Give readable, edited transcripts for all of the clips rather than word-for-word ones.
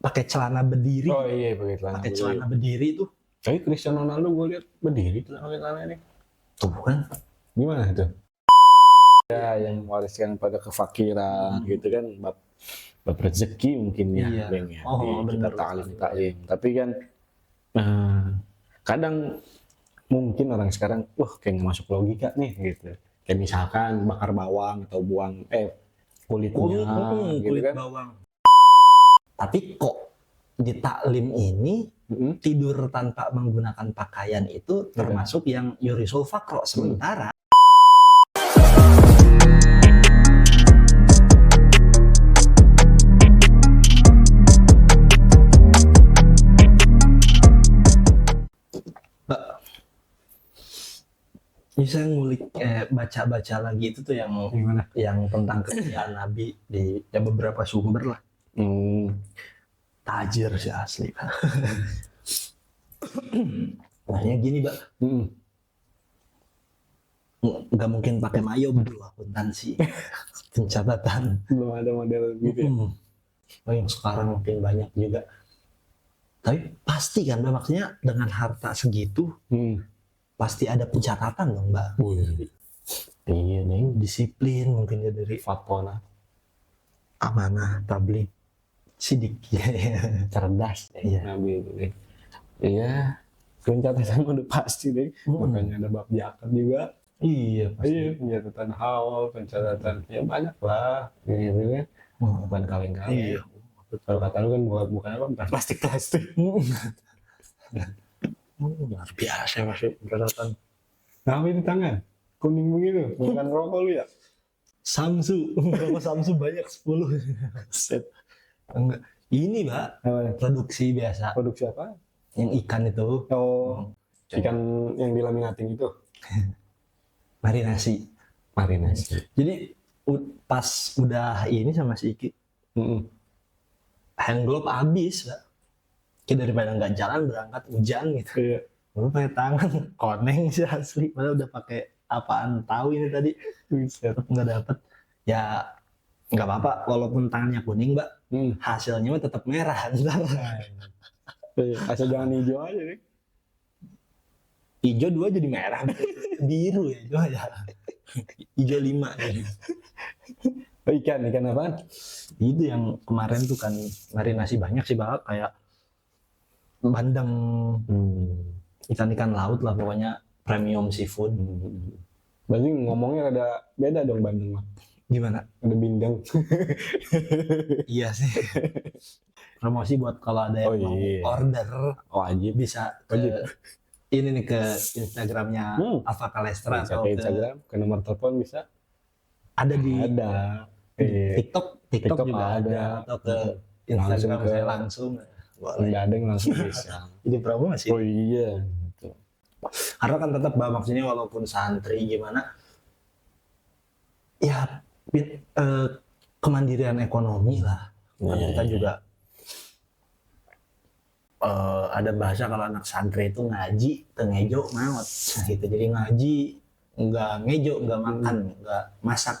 pakai celana berdiri. Oh iya, pakai celana berdiri itu. Tapi Cristiano Ronaldo gue lihat berdiri pakai celana ini. Tuh kan. Gimana itu? Ya, yang mewariskan pada kefakiran gitu kan, bab rezeki mungkin ya, Iya. Bang ya. Oh, Kita bener. taklim. Tapi kan kadang mungkin orang sekarang, kayak nggak masuk logika nih gitu. Kayak misalkan bakar bawang atau buang kulitnya, gitu kulit kan. bawang. Tapi kok di taklim ini tidur tanpa menggunakan pakaian itu termasuk yang yurisul faqro, sementara bisa ngulik baca-baca lagi itu tuh yang Gimana? yang tentang kemuliaan Nabi di beberapa sumber lah. Tajir sih asli. Nah, gini, Mbak. Nggak mungkin pakai mayo berdua akuntansi. Pencatatan. Belum ada model gitu ya. Oh, yang sekarang makin banyak juga. Tapi pasti kan, Mbak, maksudnya dengan harta segitu pasti ada pencatatan dong, Mbak. Iya nih, disiplin mungkin ya dari fatwa amanah tabligh sidik ya. cerdas Iya. Nabi itu deh. Iya, pencatatan udah pasti deh. Makanya ada bab zakat juga. Iya pasti. Iya, pencatatan haul, pencatatan ya banyak lah. Gitu kan. Bukan kaleng-kaleng. Iya. Kalau kata lu kan bukan apa, bukan plastik. Luar biasa masih pencatatan. Nah, ini tangan kuning begitu, bukan rokok lu ya? Samsu, rokok Samsu banyak 10. Set. Enggak. Ini, Mbak, produksi biasa. Produksi apa? Yang ikan itu. Oh, ikan yang dilaminating itu. Marinasi. Jadi pas udah ini sama si Iki, hand glove habis, Mbak. Kayak daripada nggak jalan berangkat hujan gitu. Iya. Lu pakai tangan koneng sih asli. Padahal udah pakai apaan tahu ini tadi. Tetap nggak dapet. Ya nggak apa-apa. Walaupun tangannya kuning, Mbak, hasilnya mah tetap merah. Asal jangan hijau aja nih. Hijau 2 jadi merah. Biru ya itu aja. Hijau 5 jadi. Ikan apaan? Itu yang kemarin tuh kan marinasi banyak sih, Bang, kayak bandeng, ikan-ikan laut lah pokoknya, premium seafood. Berarti ngomongnya ada beda dong bandeng mah. Gimana? Ada bindeng. Iya sih. Promosi buat kalau ada yang mau order, wajib bisa ini nih ke Instagramnya Alfa Kalestra atau ke Instagram, ke nomor telepon bisa. Ada di TikTok juga ada, atau ke Instagram saya langsung. Nggak ada yang langsung bisa. Jadi promosi. Oh iya. Gitu. Karena kan tetap, Bah, maksudnya walaupun santri gimana, ya kemandirian ekonomi lah. Kita juga ada bahasa kalau anak santri itu ngaji tengejo maut gitu. Jadi ngaji nggak ngejo, nggak makan, nggak masak.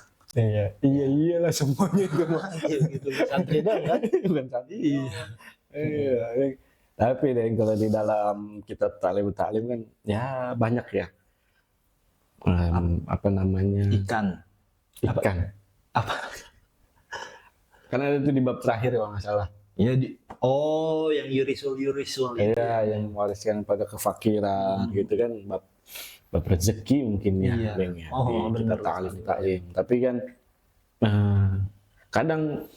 Iyalah semuanya itu gitu. Santri dong kan? Bukan santri. Iya. Tapi deh kalau di dalam kita taklim kan ya banyak ya. Apa namanya? Ikan. Apa? Karena itu di bab terakhir kalau nggak salah. Iya yang yurisul. Iya, yang mewariskan pada kefakiran gitu kan, bab rezeki mungkin ya, Bang ya. Kita taklim. Tapi kan kadang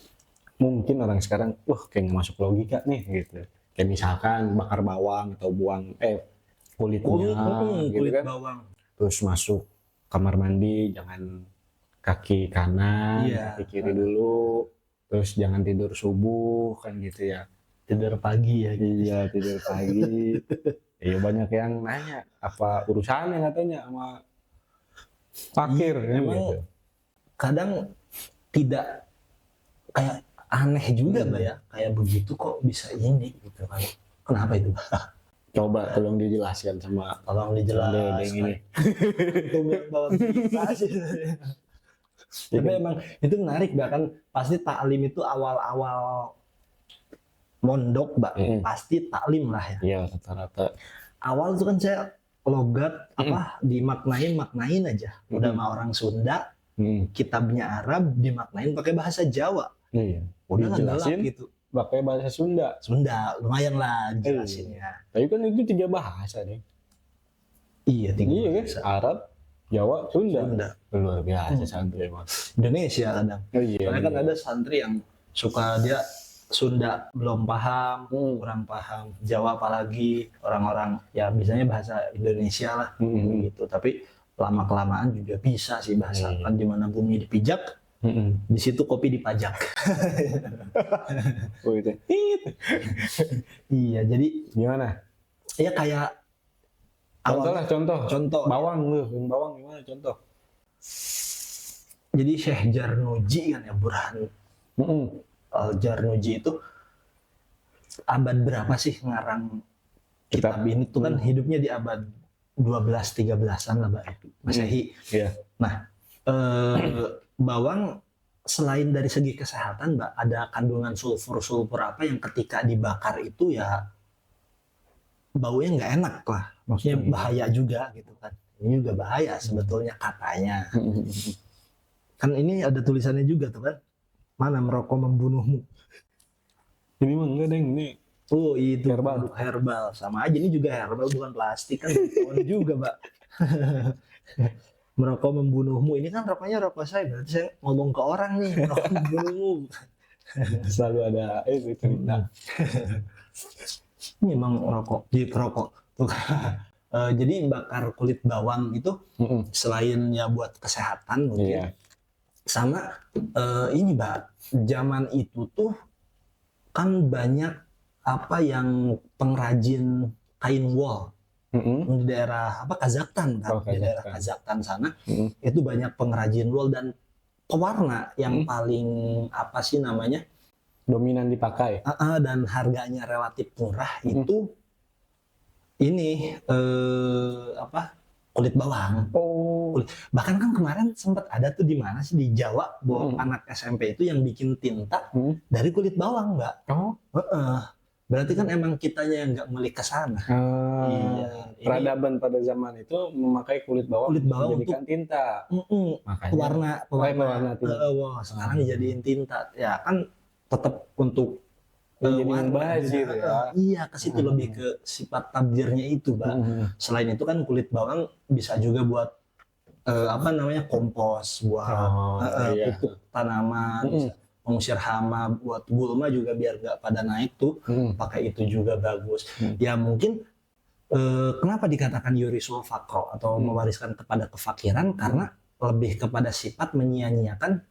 mungkin orang sekarang kayak nggak masuk logika nih gitu. Kayak misalkan bakar bawang atau buang kulitnya gitu kan. Bawang. Terus masuk kamar mandi jangan kaki kanan, kaki kiri dulu. Terus jangan tidur subuh kan gitu ya. Tidur pagi ya. Iya, tidur pagi. Iya, banyak yang nanya apa urusannya katanya sama fakir. Emang gitu. Kadang tidak kayak aneh juga, Mbak, ya. Kayak begitu kok bisa ini gitu kan. Kenapa itu? Coba tolong dijelaskan sama ini. Itu bawa tapi emang itu menarik, bahkan pasti taklim itu awal-awal mondok, Mbak, pasti taklim lah ya. Iya, rata-rata. Awal tuh kan saya logat dimaknain aja. Udah sama orang Sunda, kitabnya Arab dimaknain pakai bahasa Jawa. Iya. Udah nggak gelap Dijelasin gitu. pakai bahasa Sunda. Sunda lumayan lah jelasinnya. Tapi kan itu 3 bahasa nih. Iya, Iya kan? bahasa. Arab, Jawa, Sunda. Luar biasa santri emang. Indonesia kadang. Oh iya. Soalnya kan ada santri yang suka dia Sunda belum paham, kurang paham, Jawa apalagi orang-orang ya biasanya bahasa Indonesia lah gitu. Tapi lama kelamaan juga bisa sih bahasa. Kan di mana bumi dipijak, di situ kopi dipajak. Oh itu. Iya, jadi Gimana? ya kayak Contoh. Bawang gimana contoh? Jadi Syekh Jarnuji kan ya, Burhan Al-Jarnuji itu abad berapa sih ngarang kitab ini tuh kan hidupnya di abad 12-13an lah, Mbak ya, Masehi. Iya. Nah, bawang selain dari segi kesehatan, Mbak, ada kandungan sulfur apa yang ketika dibakar itu ya baunya nggak enak lah, maksudnya bahaya juga gitu kan. Ini juga bahaya sebetulnya katanya. Kan ini ada tulisannya juga tuh kan, mana merokok membunuhmu. Ini mah enggak deh, ini. Oh itu Herbal. herbal, sama aja ini juga herbal bukan plastik kan, juga Mbak. Merokok membunuhmu, ini kan rokoknya rokok saya, berarti saya ngomong ke orang nih, merokok membunuhmu. Selalu ada itu cerita. Ini emang rokok, di rokok. Jadi bakar kulit bawang itu selain ya buat kesehatan mungkin, sama ini Mbak, zaman itu tuh kan banyak apa yang pengrajin kain wol di daerah Kazakhstan kan, di daerah Kazakhstan sana itu banyak pengrajin wol dan pewarna yang paling apa sih namanya dominan dipakai dan harganya relatif murah itu ini kulit bawang. Bahkan kan kemarin sempat ada tuh di mana sih di Jawa bahwa anak SMP itu yang bikin tinta dari kulit bawang, Mbak. Berarti kan emang kitanya yang nggak ngulik ke sana. Iya. Peradaban pada zaman itu memakai kulit bawang dijadikan untuk tinta. Makanya pewarna tinta. Sekarang dijadiin tinta. Ya kan tetap untuk jadi mubazir ya. Iya, ke situ lebih ke sifat tabdirnya itu, Mbak. Selain itu kan kulit bawang bisa juga buat kompos, buat pupuk tanaman, bisa mengusir hama, buat gulma juga biar nggak pada naik tuh, pakai itu juga bagus. Ya mungkin kenapa dikatakan yurisul faqro atau mewariskan kepada kefakiran, karena lebih kepada sifat menyia-nyiakan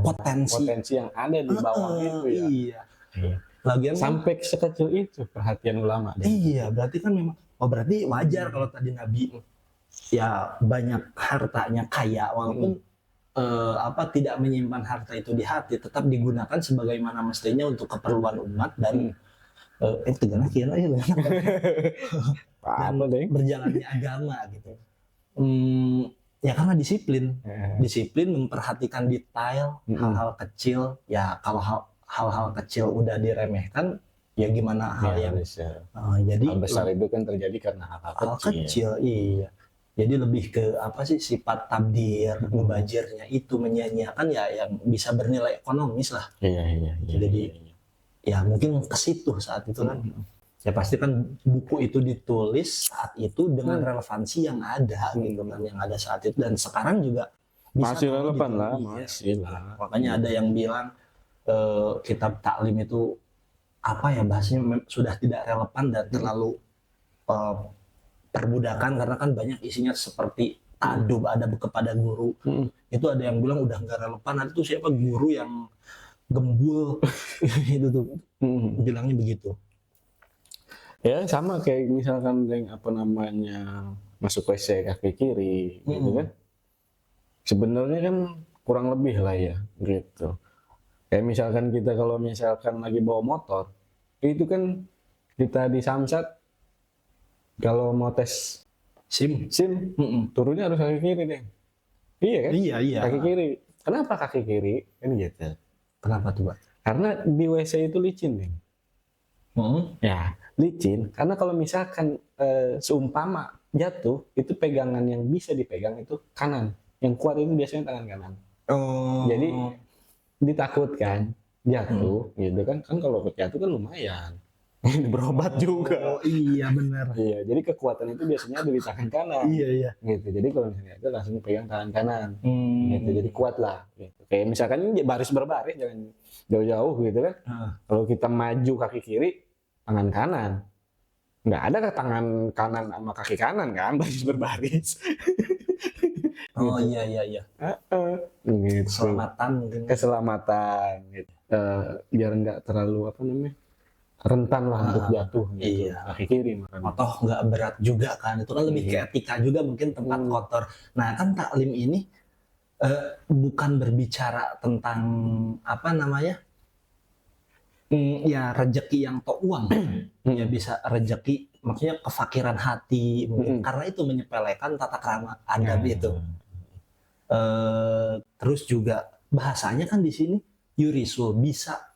potensi yang ada di bawah itu ya. Iya. Lagian sampai sekecil itu perhatian ulama. Iya, berarti kan memang berarti wajar kalau tadi Nabi ya banyak hartanya kaya walaupun tidak menyimpan harta itu di hati, tetap digunakan sebagaimana mestinya untuk keperluan umat dan dan berjalannya agama gitu. Ya karena disiplin memperhatikan detail hal-hal kecil. Ya kalau hal-hal kecil udah diremehkan, ya gimana hal yang jadi hal besar itu kan terjadi karena hal kecil. Iya. Jadi lebih ke apa sih sifat tabdir, mubazirnya itu menyia-nyiakan ya yang bisa bernilai ekonomis lah. Iya. Jadi ya mungkin ke situ saat itu kan. Ya pasti kan buku itu ditulis saat itu dengan relevansi yang ada gitu kan, yang ada saat itu dan sekarang juga bisa masih relevan lah, masih lah. Makanya ada yang bilang kitab taklim itu apa ya bahasanya sudah tidak relevan dan terlalu perbudakan karena kan banyak isinya seperti adab kepada guru. Itu ada yang bilang udah nggak relevan. Nanti tuh siapa guru yang gembul itu tuh bilangnya begitu. Ya sama kayak misalkan yang masuk WC kaki kiri gitu kan. Sebenarnya kan kurang lebih lah ya gitu. Kayak misalkan kita kalau misalkan lagi bawa motor itu kan kita di Samsat kalau mau tes SIM turunnya harus kaki kiri deh. Iya kan? Iya. Kaki kiri. Kenapa kaki kiri? Kan gitu. Kenapa tuh, Pak? Karena di WC itu licin, nih. Ya, licin. Karena kalau misalkan seumpama jatuh, itu pegangan yang bisa dipegang itu kanan. Yang kuat itu biasanya tangan kanan. Jadi ditakutkan jatuh, gitu kan? Kan kalau jatuh kan lumayan. Berobat juga. Iya benar. Iya, jadi kekuatan itu biasanya ada di tangan kanan. Iya. Gitu. Jadi kalau misalnya itu langsung pegang tangan kanan. Gitu. Jadi kuat lah. Gitu. Kayak misalkan ini baris berbaris jangan jauh-jauh gitu kan. Kalau kita maju kaki kiri, tangan kanan. Nggak ada ke tangan kanan sama kaki kanan kan, baris berbaris. Oh iya. Gitu. Keselamatan mungkin. Keselamatan. Gitu. Biar nggak terlalu rentan lah untuk jatuh gitu. Iya. Kaki kiri makanya. Atau nggak berat juga kan, itu kan lebih ke etika juga mungkin tempat kotor. Nah kan taklim ini bukan berbicara tentang ya rezeki yang tok uang. Ya bisa rezeki, maksudnya kefakiran hati mungkin, karena itu menyepelekan tata krama adab itu. Terus juga bahasanya kan di sini yurisul, bisa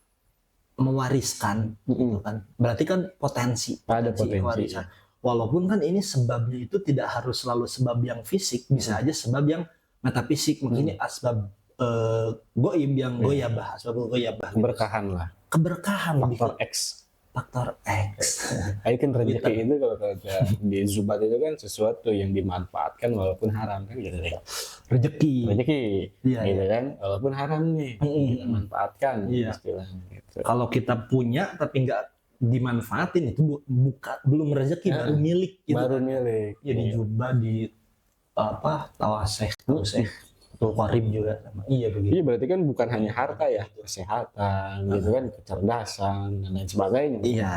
mewariskan gitu kan, berarti kan potensi warisan. Walaupun kan ini sebabnya itu tidak harus selalu sebab yang fisik, bisa aja sebab yang metafisik, makanya asbab goib yang goyabah, asbab goyabah, keberkahan lah, keberkahan, faktor X. Ayo kan rezeki itu kalau di Zubat itu kan sesuatu yang dimanfaatkan walaupun haram kan gitu deh. Rezeki gitu kan, walaupun haram nih kita manfaatkan istilahnya gitu. Kalau kita punya tapi nggak dimanfaatin itu belum rezeki, baru milik gitu. Baru milik. Jadi Zubat di Tawaseh Betul Qarib juga sama. Iya begitu. Iya berarti kan bukan hanya harta ya, kesehatan gitu kan, kecerdasan dan lain sebagainya. Iya.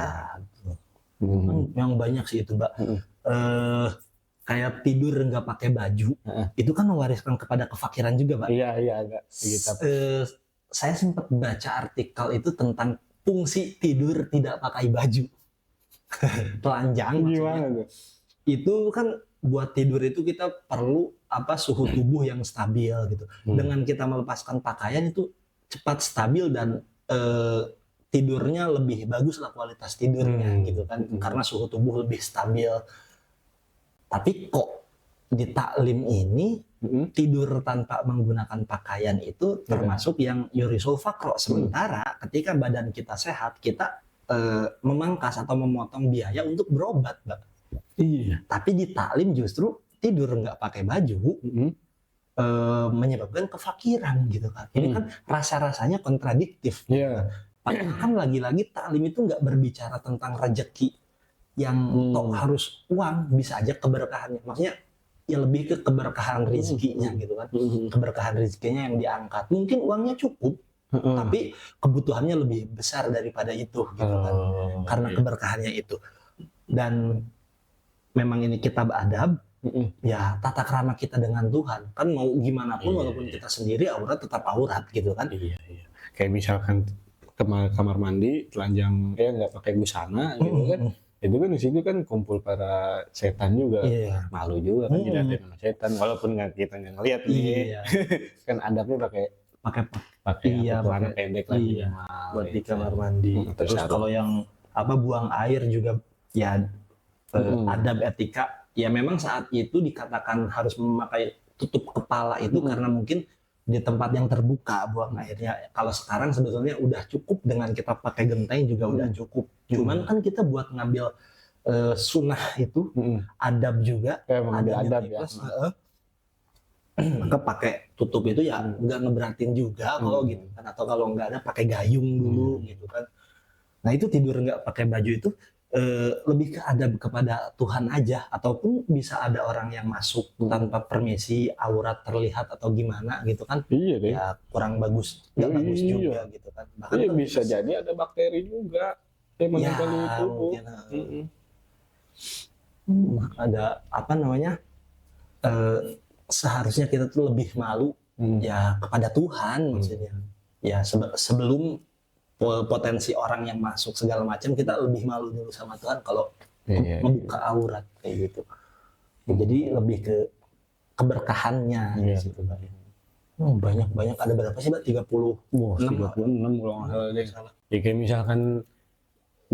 Yang banyak sih itu, Mbak. Kayak tidur nggak pakai baju, itu kan mewariskan kepada kefakiran juga, Pak. Iya agak gitu. Saya sempat baca artikel itu tentang fungsi tidur tidak pakai baju. Telanjang. Gimana tuh? Itu kan buat tidur itu kita perlu suhu tubuh yang stabil gitu. Dengan kita melepaskan pakaian itu cepat stabil dan tidurnya lebih bagus lah, kualitas tidurnya gitu kan, karena suhu tubuh lebih stabil. Tapi kok di taklim ini tidur tanpa menggunakan pakaian itu termasuk yang yurisul faqro. Sementara ketika badan kita sehat, kita memangkas atau memotong biaya untuk berobat, Mbak. Iya. Tapi di taklim justru tidur nggak pakai baju menyebabkan kefakiran gitu kan. Ini kan rasa-rasanya kontradiktif. Iya. Padahal kan lagi-lagi taklim itu nggak berbicara tentang rezeki yang harus uang, bisa aja keberkahannya. Maksudnya ya lebih ke keberkahan rezekinya gitu kan. Keberkahan rezekinya yang diangkat. Mungkin uangnya cukup, tapi kebutuhannya lebih besar daripada itu gitu kan. Karena keberkahannya itu. Dan memang ini kitab adab, ya tata krama kita dengan Tuhan. Kan mau gimana pun walaupun kita sendiri aurat tetap aurat gitu kan. Iya. Kayak misalkan kamar mandi telanjang nggak pakai busana gitu kan. Itu kan di situ kan kumpul para setan juga. Malu juga kan dilihatin sama setan walaupun kita nggak ngeliat nih. Kan adabnya pakai celana pendek lagi buat di kamar mandi. Terus kalau yang buang air juga ya adab etika ya, memang saat itu dikatakan harus memakai tutup kepala itu karena mungkin di tempat yang terbuka buang airnya. Kalau sekarang sebetulnya udah cukup dengan kita pakai genteng juga udah cukup. Cuman kan kita buat ngambil sunnah itu adab juga, adab ya. Maka pakai tutup itu ya nggak ngeberatin juga kalau gitu kan. Atau kalau nggak ada pakai gayung dulu gitu kan. Nah itu tidur nggak pakai baju itu lebih ke adab kepada Tuhan aja, ataupun bisa ada orang yang masuk tanpa permisi, aurat terlihat atau gimana gitu kan. Iya deh. Ya kurang bagus, nggak bagus juga gitu kan. Bahkan bisa jadi ada bakteri juga yang menempel di tubuh. Ada seharusnya kita tuh lebih malu ya kepada Tuhan maksudnya. Ya sebelum potensi orang yang masuk segala macam, kita lebih malu dulu sama Tuhan kalau membuka aurat kayak gitu. Jadi lebih ke keberkahannya gitu. Banyak ada berapa sih Mbak? 30. Wah, 36 kalau nggak salah deh. Ya kayak misalkan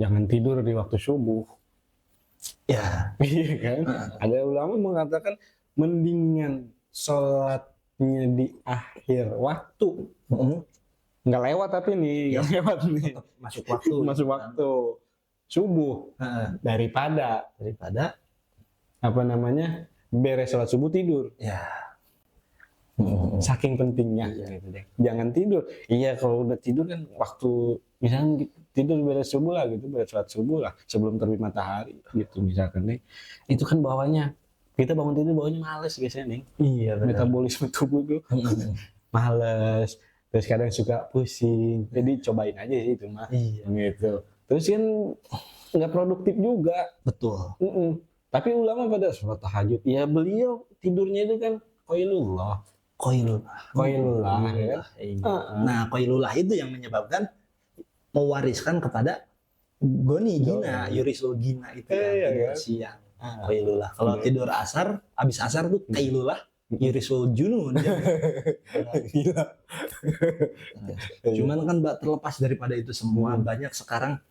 jangan tidur di waktu subuh. Ya. Iya kan? Ada ulama mengatakan mendingan sholatnya di akhir waktu. Nggak lewat tapi nih, nggak lewat nih. Masuk waktu. Masuk waktu subuh daripada apa namanya beres sholat subuh tidur. Ya. Saking pentingnya gitu deh. Jangan tidur. Iya kalau udah tidur kan waktu misalnya tidur beres subuh lah gitu, beres sholat subuh lah sebelum terbit matahari gitu misalkan nih. Itu kan bawahnya kita bangun tidur bawahnya males biasanya nih. Iya benar. Metabolisme tubuh tuh males. Terus kadang suka pusing. Jadi cobain aja sih itu mah. Iya. Gitu. Terus kan nggak produktif juga. Betul. Tapi ulama pada sholat tahajud. Ya beliau tidurnya itu kan qailullah. Qailullah. Ya. Nah, qailullah itu yang menyebabkan mewariskan kepada gina, yurisul gina itu tidur siang. Qailullah. Kalau tidur asar, habis asar tuh qailullah, yurisul junun. Gila. Cuman kan Mbak, terlepas daripada itu semua, banyak sekarang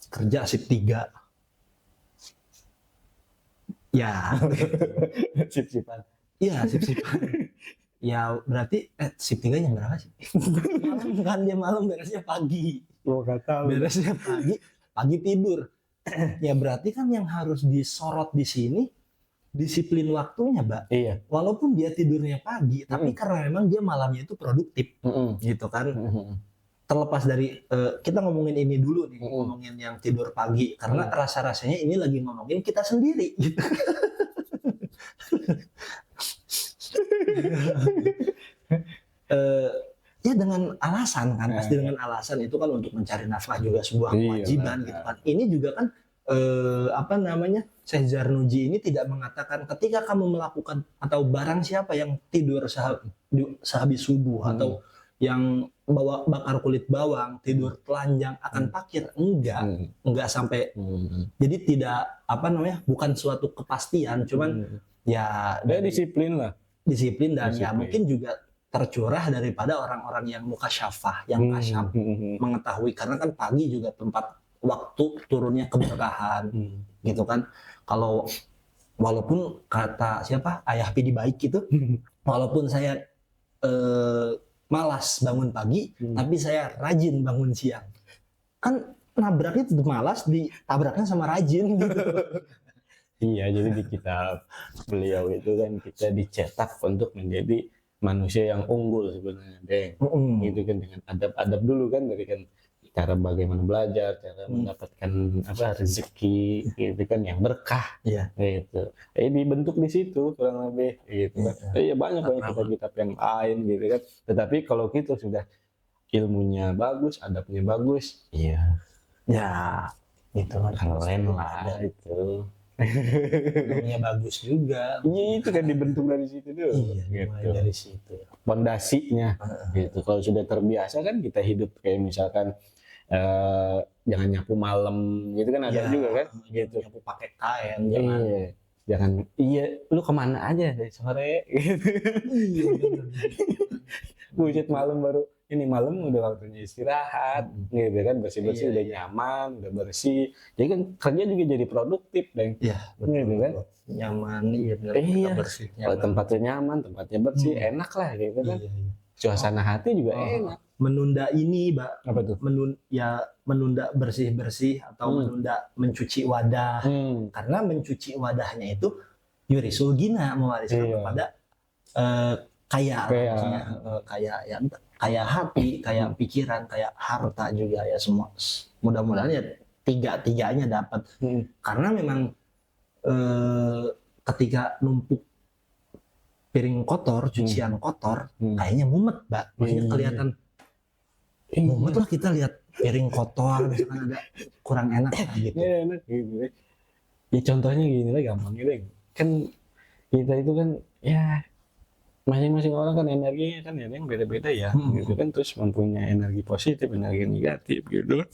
kerja shift 3. Ya. Sip-sipan. Iya, sip-sipan. Ya berarti shift 3 jam berapa sih? Malam kan, dia malam, beresnya pagi. Gua nggak tahu. Beresnya pagi tidur. Ya berarti kan yang harus disorot di sini disiplin waktunya, Mbak. Iya. Walaupun dia tidurnya pagi, tapi karena memang dia malamnya itu produktif, gitu kan. Terlepas dari kita ngomongin ini dulu nih, ngomongin yang tidur pagi, karena rasa-rasanya ini lagi ngomongin kita sendiri, gitu. Ya dengan alasan kan, pasti dengan alasan itu kan untuk mencari nafkah juga sebuah kewajiban gitu kan. Ini juga kan Syekh Zarnuji ini tidak mengatakan ketika kamu melakukan atau barang siapa yang tidur sehabis subuh atau yang bakar kulit bawang, tidur telanjang akan pakir, enggak sampai. Jadi tidak bukan suatu kepastian, cuman ya disiplin lah. Disiplin dan ya mungkin juga tercurah daripada orang-orang yang mukasyafah, yang kasyaf, mengetahui, karena kan pagi juga tempat waktu turunnya keberkahan, gitu kan. Kalau walaupun kata siapa Ayah Pidi Baik itu, walaupun saya malas bangun pagi, tapi saya rajin bangun siang. Kan nabraknya tetap malas, ditabraknya sama rajin gitu. Iya, jadi di kitab beliau itu kan kita dicetak untuk menjadi manusia yang unggul sebenarnya, Deng. Gitu kan, dengan adab-adab dulu kan, dari kan cara bagaimana belajar, cara mendapatkan rezeki gitu kan yang berkah. Iya. Gitu. Dibentuk di situ kurang lebih gitu. Iya, banyak kitab-kitab yang lain gitu kan. Tetapi kalau kita sudah ilmunya bagus, adabnya bagus, iya. Ya, itu keren lah itu. Ilmunya bagus juga. Iya, itu kan dibentuk dari situ tuh. Iya, gitu. dari situ. Pondasinya gitu. Kalau sudah terbiasa kan kita hidup kayak misalkan jangan nyapu malam gitu kan, ada juga kan gitu. Nyapu pakai kain, jangan lu kemana aja dari sore gitu. Iya, Buset, malam baru ini malam udah waktunya istirahat gitu kan, bersih-bersih udah nyaman, udah bersih. Jadi kan kerja juga jadi produktif, Deng. Iya, betul gitu kan. Nyaman, bersih. Kalau tempatnya nyaman, tempatnya bersih, enak lah gitu kan. Suasana hati juga enak. Menunda ini, Mbak. Apa tuh? Menunda bersih-bersih atau menunda mencuci wadah. Karena mencuci wadahnya itu yurisul gina, mewariskan kepada kayak hati, kayak pikiran, kayak harta juga ya, semua. Mudah-mudahan ya tiga-tiganya dapat. Karena memang ketika numpuk piring kotor, cucian kotor, kayaknya mumet, Mbak. Maksudnya kelihatan mumet lah kita lihat piring kotor, misalkan ada kurang enak gitu. Enak gitu. Ya contohnya gini lah, gampang gitu. Kan kita itu kan ya masing-masing orang kan energinya kan yang beda-beda ya, gitu kan, terus mempunyai energi positif, energi negatif gitu.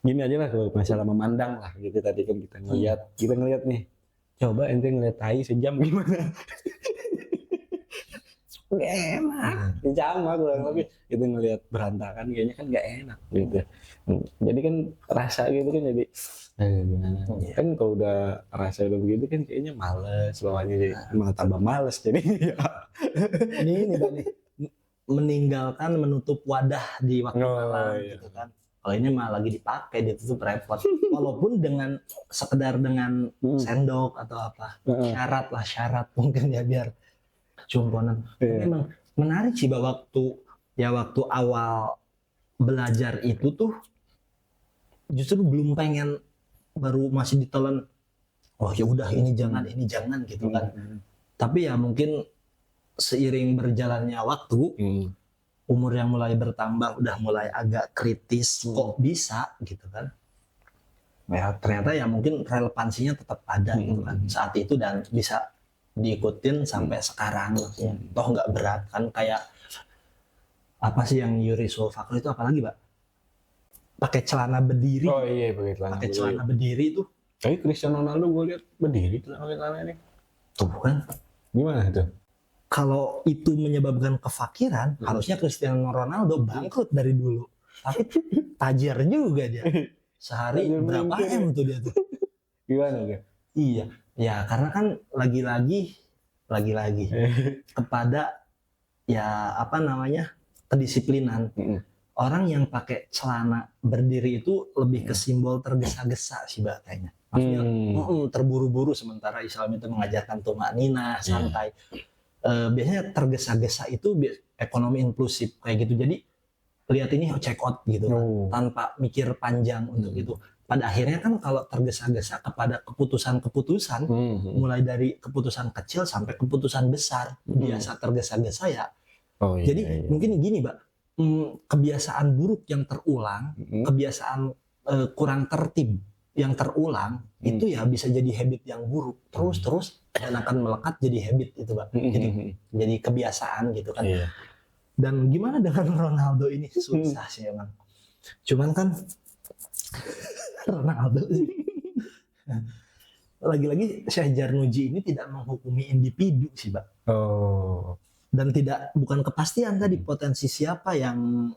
Gini aja lah kalau masalah memandang lah gitu, tadi kan kita ngeliat nih, coba ente ngeliat tai sejam gimana? nggak enak. Sama kurang lebih itu ngelihat berantakan kayaknya kan nggak enak gitu. Jadi kan rasa gitu kan jadi gimana? Kan kalau udah rasa udah begitu kan kayaknya males bawahnya jadi malah tambah males jadi ya. Ini Bang nih, meninggalkan menutup wadah di waktu malam gitu kan. Kalau ini mah lagi dipakai ditutup repot. Walaupun dengan sekedar dengan sendok atau apa. Syarat mungkin ya biar kecumponan. Tapi emang menarik sih bahwa waktu awal belajar itu tuh justru belum pengen, baru masih ditelan. Oh ya udah ini jangan gitu kan. Tapi ya mungkin seiring berjalannya waktu, umur yang mulai bertambah, udah mulai agak kritis, kok bisa gitu kan. Ya ternyata ya mungkin relevansinya tetap ada gitu kan saat itu dan bisa diikutin sampai sekarang ya. Toh nggak berat kan, kayak apa sih yang Yuri Sulfakar itu apalagi Pak? Pakai celana berdiri. Oh iya pakai celana berdiri itu. Tapi Cristiano Ronaldo gue lihat berdiri celana ini. Tuh kan. Gimana itu? Kalau itu menyebabkan kefakiran, harusnya Cristiano Ronaldo bangkrut dari dulu. Tapi tajir juga dia. Sehari berapa M tuh dia tuh? Gimana dia? Iya, ya karena kan lagi-lagi kepada ya apa namanya kedisiplinan. Orang yang pakai celana berdiri itu lebih ke simbol tergesa-gesa sih Mbak kayaknya. Maksudnya terburu-buru, sementara Islam itu mengajarkan tumanina, santai. Biasanya tergesa-gesa itu ekonomi inklusif kayak gitu. Jadi lihat ini check out gitu kan, tanpa mikir panjang untuk itu. Pada akhirnya kan kalau tergesa-gesa kepada keputusan-keputusan, mulai dari keputusan kecil sampai keputusan besar, biasa tergesa-gesa ya. Jadi mungkin gini Mbak, kebiasaan buruk yang terulang, kebiasaan kurang tertib yang terulang, itu ya bisa jadi habit yang buruk terus dan akan melekat jadi habit itu Pak. Jadi kebiasaan gitu kan. Dan gimana dengan Ronaldo ini? Susah sih emang. Cuman kan Ronaldo lagi-lagi Syekh Jarnuji ini tidak menghukumi individu sih Pak. Dan bukan kepastian tadi potensi siapa yang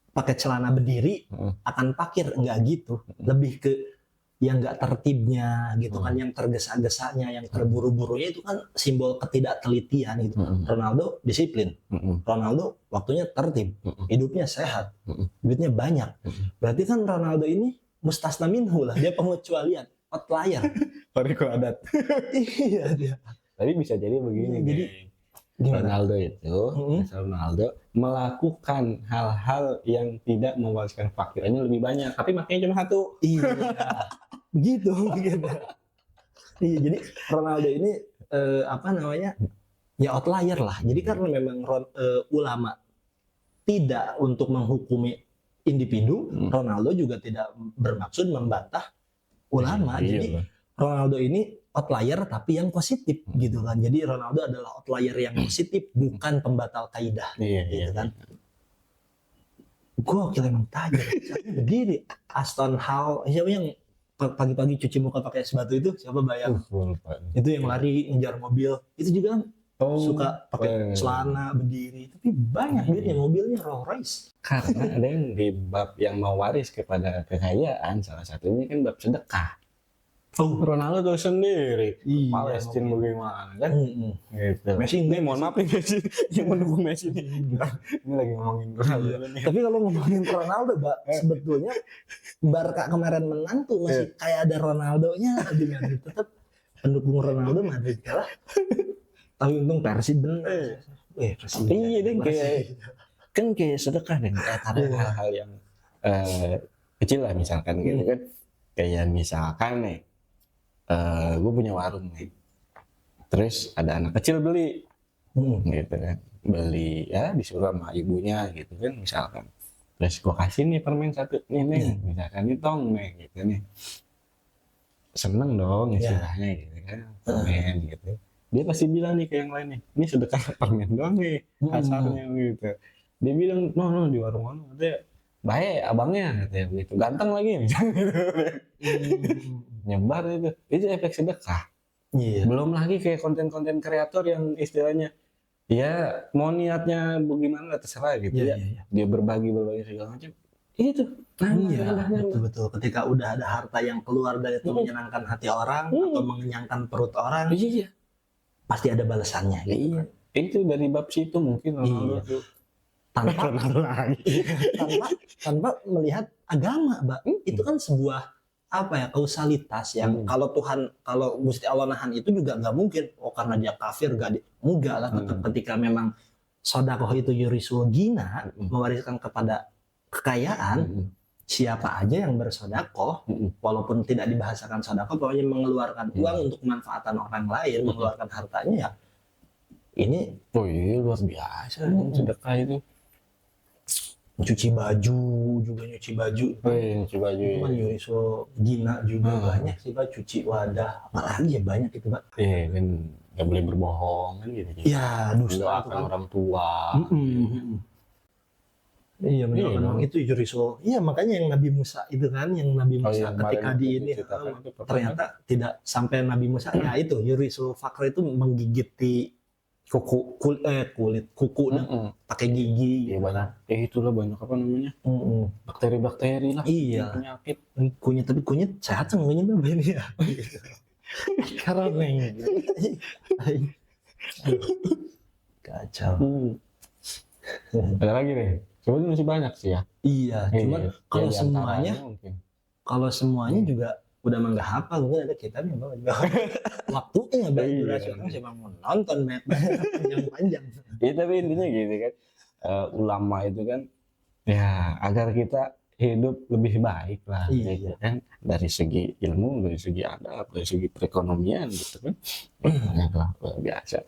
pakai celana berdiri akan pakir, enggak gitu. Lebih ke yang enggak tertibnya gitu kan, yang tergesa-gesanya, yang terburu-burunya itu kan simbol ketidaktelitian gitu. Ronaldo disiplin. Ronaldo waktunya tertib, hidupnya sehat, duitnya banyak. Berarti kan Ronaldo ini mustasna minhu lah, dia pengecualian, outlier. Pariko adat. Iya dia. Tapi bisa jadi begini. Jadi Ronaldo itu, Ronaldo melakukan hal-hal yang tidak mewariskan fakirannya lebih banyak, tapi makanya cuma satu. Iya, begitu. Iya, jadi Ronaldo ini apa namanya? Ya outlier lah. Jadi karena memang ulama tidak untuk menghukumi individu, Ronaldo juga tidak bermaksud membantah ulama. Jadi Ronaldo ini outlier tapi yang positif gitu kan. Jadi Ronaldo adalah outlier yang positif, bukan pembatal kaidah gitu kan. Gokil emang tajir. Berdiri Aston Hall, siapa yang pagi-pagi cuci muka pakai es batu itu? Siapa bayang? Itu yang lari ngejar mobil. Itu juga kan suka pakai celana berdiri. Tapi banyak duitnya, mobilnya Rolls Royce. Karena ada yang di bab yang mewaris kepada kekayaan, salah satunya kan bab sedekah. Ronaldo tuh sendiri, Palestina bagaimana kan? Gitu. Messi ini mohon maaf nih Messi, yang mendukung Messi nih. Ini lagi ngomongin Ronaldo nih. Tapi kalau ngomongin Ronaldo, Mbak, sebetulnya Barca kemarin menang tuh masih kayak ada Ronaldonya di Madrid. Tetap pendukung Ronaldo Madrid kalah. Tapi untung Persib bener. Iya deh, kayak sedekah deh. Karena hal-hal yang kecil lah misalkan gitu kan. Kayak misalkan nih, gue punya warung nih, terus ada anak kecil beli, gitu kan, beli ya disuruh sama ibunya gitu kan misalkan, terus gue kasih nih permen satu nih, misalkan ditong nih gitu nih, seneng dong istilahnya gitu kan, permen gitu, dia pasti bilang nih ke yang lain nih, ini sedekah permen doang nih, kasarnya gitu, dia bilang no di warung ada baik abangnya katanya begitu, ganteng lagi misalnya gitu. Nyebar itu efek sedekah. Belum lagi kayak konten-konten kreator yang istilahnya Ya mau niatnya bagaimana terserah gitu ya. Dia berbagi segala macam. Itu Iya, betul-betul. Ketika udah ada harta yang keluar dan itu menyenangkan hati orang atau mengenyangkan perut orang, iya, pasti ada balasannya. Gitu. Iya. Itu dari bab situ mungkin Iya. tanpa melihat agama, Mbak. Itu kan sebuah kausalitas yang kalau Gusti Allah nahan itu juga nggak mungkin. Oh karena dia kafir enggak lah. Tetap ketika memang sodakoh itu yurisul gina, mewariskan kepada kekayaan, siapa aja yang bersodakoh, walaupun tidak dibahasakan sodakoh, pokoknya mengeluarkan uang untuk kemanfaatan orang lain, mengeluarkan hartanya ya. Ini luar biasa sedekah itu. Nyuci baju juga nyuci baju itu kan yurisul gina juga banyak sih Pak, cuci wadah apalagi ya banyak itu Pak. Kan nggak boleh berbohong kan gitu ya dusta kan orang tua. Iya mendoakan itu yurisul. Iya makanya yang Nabi Musa itu kan, yang Nabi Musa ketika di ini ternyata tidak sampai Nabi Musa ya itu yurisul fakr itu menggigit di kulit kuku pakai gigi. Iya banyak. Itulah banyak apa namanya? Bakteri-bakteri lah. Iya. Penyakit. Tapi kunyit sehat kan kunyit tuh ini ya. Karena kacau. Ada lagi nih. Sebenarnya masih banyak sih ya. Iya. Cuman kalau semuanya juga udah nggak hafal, mungkin ada kitabnya waktunya durasi orang siapa mau nonton panjang. Iya tapi intinya gitu kan, ulama itu kan ya agar kita hidup lebih baik lah, gitu kan, dari segi ilmu, dari segi adab, dari segi perekonomian gitu kan, luar biasa.